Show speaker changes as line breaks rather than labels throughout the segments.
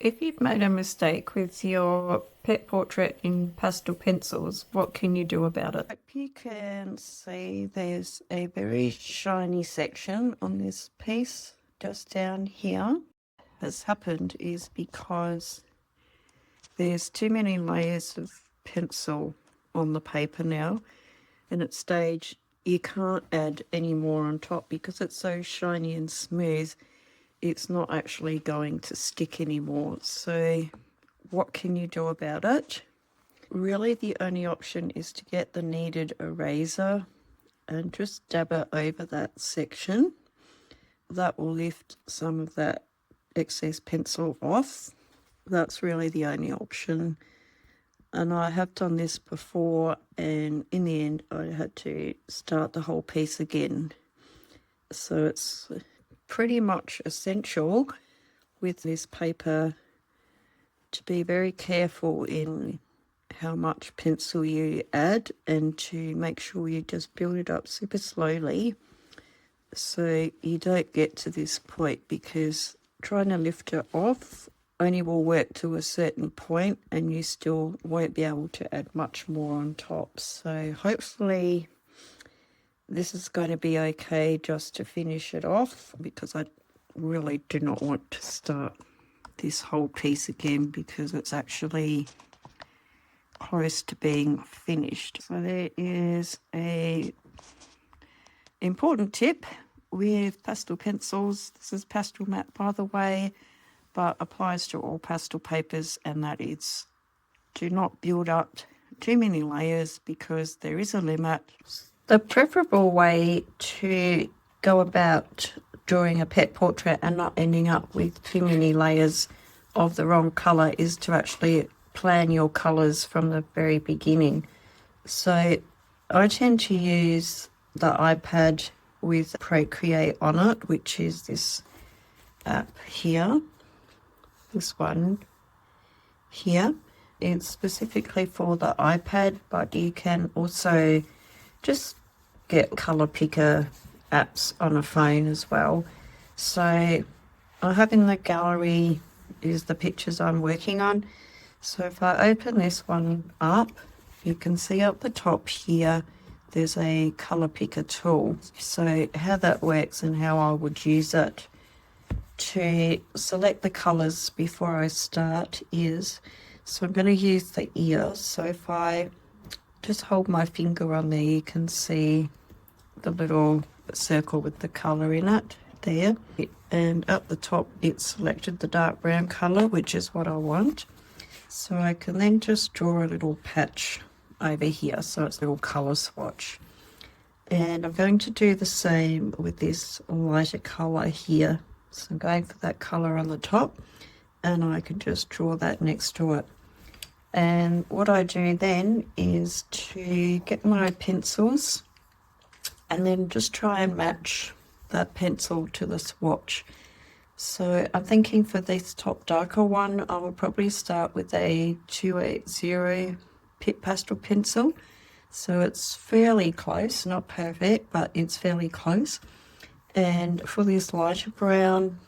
If you've made a mistake with your pet portrait in pastel pencils, what can you do about it? You can see there's a very shiny section on this piece just down here. What's happened is because there's too many layers of pencil on the paper now, and at stage you can't add any more on top because it's so shiny and smooth. It's not actually going to stick anymore. So what can you do about it? Really, the only option is to get the kneaded eraser and just dab it over that section. That will lift some of that excess pencil off. That's really the only option. And I have done this before, and in the end I had to start the whole piece again. So it's pretty much essential with this paper to be very careful in how much pencil you add and to make sure you just build it up super slowly so you don't get to this point, because trying to lift it off only will work to a certain point and you still won't be able to add much more on top. So hopefully this is going to be okay just to finish it off, because I really do not want to start this whole piece again because it's actually close to being finished. So there is a important tip with pastel pencils. This is pastel matte, by the way, but applies to all pastel papers, and that is, do not build up too many layers because there is a limit. The preferable way to go about drawing a pet portrait and not ending up with too many layers of the wrong colour is to actually plan your colours from the very beginning. So I tend to use the iPad with Procreate on it, which is this app here, this one here. It's specifically for the iPad, but you can also just get colour picker apps on a phone as well. So I have in the gallery is the pictures I'm working on. So if I open this one up, you can see up the top here there's a colour picker tool. So how that works and how I would use it to select the colours before I start is, so I'm going to use the ear. So if I just hold my finger on there, you can see the little circle with the colour in it there. And up the top it's selected the dark brown colour, which is what I want. So I can then just draw a little patch over here, so it's a little colour swatch. And I'm going to do the same with this lighter colour here. So I'm going for that colour on the top, and I can just draw that next to it. And what I do then is to get my pencils and then just try and match that pencil to the swatch. So I'm thinking for this top darker one, I will probably start with a 280 Pit Pastel pencil. So it's fairly close, not perfect, but it's fairly close. And for this lighter brown,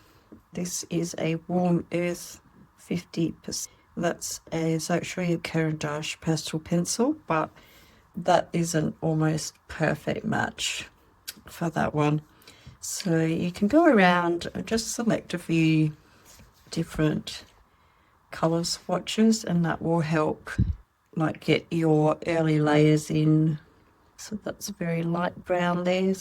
this is a Warm Earth 50%. It's actually a Caran d'Ache pastel pencil, but that is an almost perfect match for that one. So you can go around and just select a few different colour swatches, and that will help like get your early layers in. So that's a very light brown there.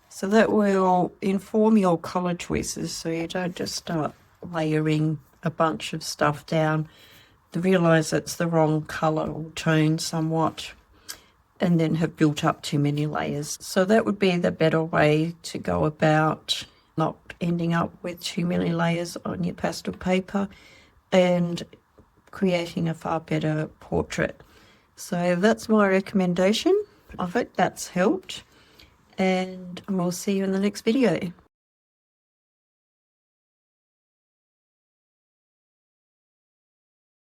So that will inform your colour choices, so you don't just start layering a bunch of stuff down, to realise it's the wrong colour or tone somewhat, and then have built up too many layers. So that would be the better way to go about not ending up with too many layers on your pastel paper and creating a far better portrait. So that's my recommendation. I hope that's helped, and we'll see you in the next video.